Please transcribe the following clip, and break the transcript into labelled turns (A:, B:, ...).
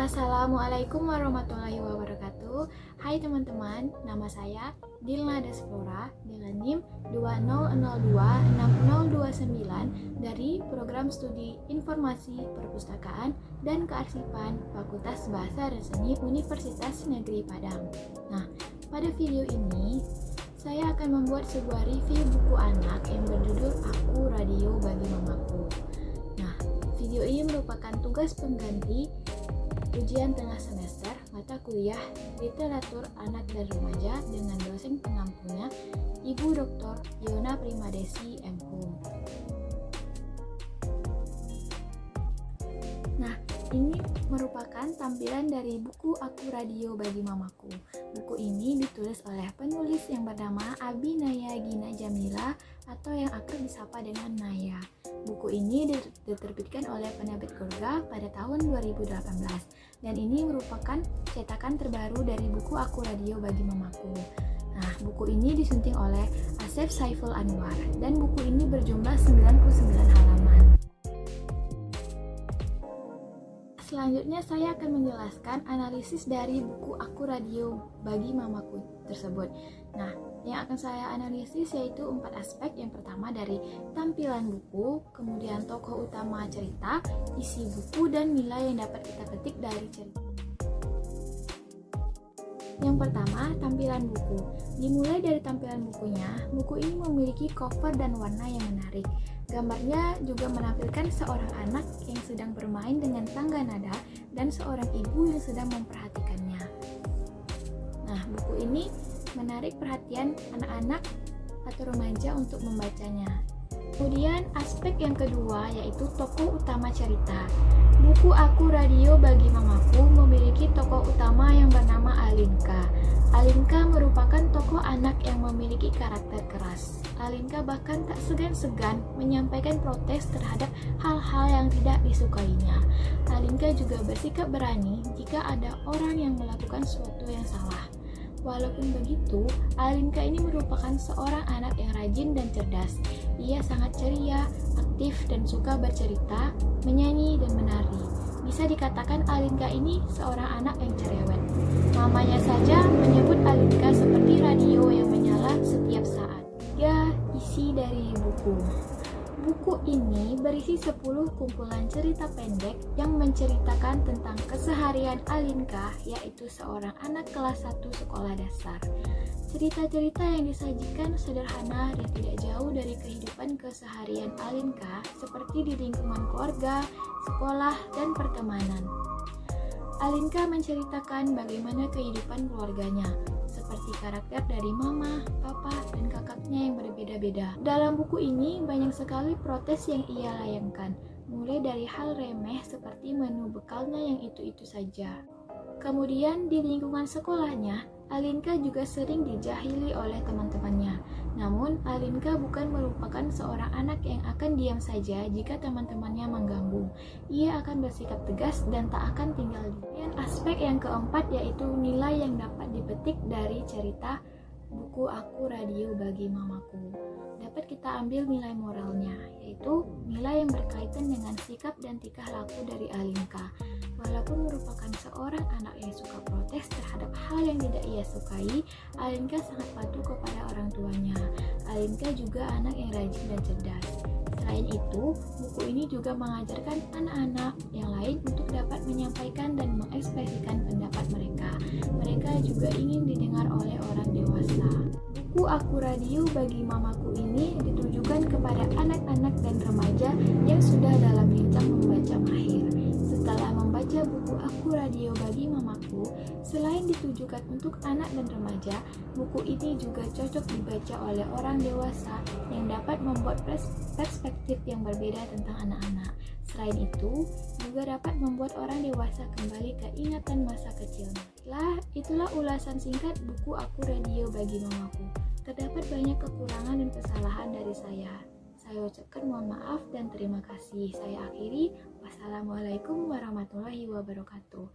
A: Assalamualaikum warahmatullahi wabarakatuh. Hai teman-teman, nama saya Dilna Desflora dengan NIM 20026029 dari Program Studi Informasi Perpustakaan dan Kearsipan Fakultas Bahasa dan Seni Universitas Negeri Padang. Nah, pada video ini saya akan membuat sebuah review buku anak yang berjudul Aku Radio Bagi Mamaku. Nah, video ini merupakan tugas pengganti ujian tengah semester mata kuliah Literatur Anak dan Remaja dengan dosen pengampunya Ibu Dr. Yona Primadesi M.Hum. Nah, ini merupakan tampilan dari buku Aku Radio Bagi Mamaku. Buku ini ditulis oleh penulis yang bernama Abinaya Gina Jamila atau yang akrab disapa dengan Naya. Buku ini diterbitkan oleh Penerbit Gurga pada tahun 2018 dan ini merupakan cetakan terbaru dari buku Aku Radio Bagi Mamaku. Nah, buku ini disunting oleh Asep Saiful Anwar dan buku ini berjumlah 99 halaman. Selanjutnya saya akan menjelaskan analisis dari buku Aku Radio Bagi Mamaku tersebut. Nah, yang akan saya analisis yaitu 4 aspek. Yang pertama dari tampilan buku, kemudian tokoh utama cerita, isi buku, dan nilai yang dapat kita petik dari cerita. Yang pertama, tampilan buku. Dimulai dari tampilan bukunya, buku ini memiliki cover dan warna yang menarik. Gambarnya juga menampilkan seorang anak yang sedang bermain dengan tangga nada dan seorang ibu yang sedang memperhatikannya. Nah, buku ini menarik perhatian anak-anak atau remaja untuk membacanya. Kemudian aspek yang kedua yaitu tokoh utama cerita. Buku Aku Radio Bagi Mamaku memiliki tokoh utama yang bernama Alinka. Alinka merupakan tokoh anak yang memiliki karakter keras. Alinka bahkan tak segan-segan menyampaikan protes terhadap hal-hal yang tidak disukainya. Alinka juga bersikap berani jika ada orang yang melakukan sesuatu yang salah. Walaupun begitu, Alinka ini merupakan seorang anak yang rajin dan cerdas. Ia sangat ceria, aktif, dan suka bercerita, menyanyi, dan menari. Bisa dikatakan Alinka ini seorang anak yang cerewet. Mamanya saja menyebut Alinka seperti radio yang menyala setiap saat. Ya, isi dari buku. Buku ini berisi 10 kumpulan cerita pendek yang menceritakan tentang keseharian Alinka, yaitu seorang anak kelas 1 sekolah dasar. Cerita-cerita yang disajikan sederhana dan tidak jauh dari kehidupan keseharian Alinka, seperti di lingkungan keluarga, sekolah, dan pertemanan. Alinka menceritakan bagaimana kehidupan keluarganya, seperti karakter dari mama, papa, dan kakaknya yang berbeda-beda. Dalam buku ini banyak sekali protes yang ia layangkan, mulai dari hal remeh seperti menu bekalnya yang itu-itu saja. Kemudian di lingkungan sekolahnya, Alinka juga sering dijahili oleh teman-temannya. Namun, Alinka bukan merupakan seorang anak yang akan diam saja jika teman-temannya mengganggu. Ia akan bersikap tegas dan tak akan tinggal diam. Aspek yang keempat yaitu nilai yang dapat dipetik dari cerita buku Aku Radio Bagi Mamaku. Dapat kita ambil nilai moralnya, yaitu nilai yang berkaitan dengan sikap dan tingkah laku dari Alinka. Walaupun merupakan seorang anak yang suka protes terhadap hal yang tidak ia sukai, Alinka sangat patuh kepada orang tuanya. Alinka juga anak yang rajin dan cerdas. Selain itu, buku ini juga mengajarkan anak-anak yang lain untuk dapat menyampaikan dan mengekspresikan pendapat mereka. Mereka juga ingin didengar oleh orang dewasa. Buku Aku Radio Bagi Mamaku ini ditujukan kepada anak-anak dan remaja yang sudah dalam jenjang membaca mahir. Setelah membaca buku Aku Radio Bagi Mamaku, selain ditujukan untuk anak dan remaja, buku ini juga cocok dibaca oleh orang dewasa yang dapat membuat perspektif yang berbeda tentang anak-anak. Selain itu, juga dapat membuat orang dewasa kembali ke ingatan masa kecilnya. Itulah ulasan singkat buku Aku Radio Bagi Mamaku. Terdapat banyak kekurangan dan kesalahan dari saya. Saya ucapkan mohon maaf dan terima kasih. Saya akhiri. Wassalamualaikum warahmatullahi wabarakatuh.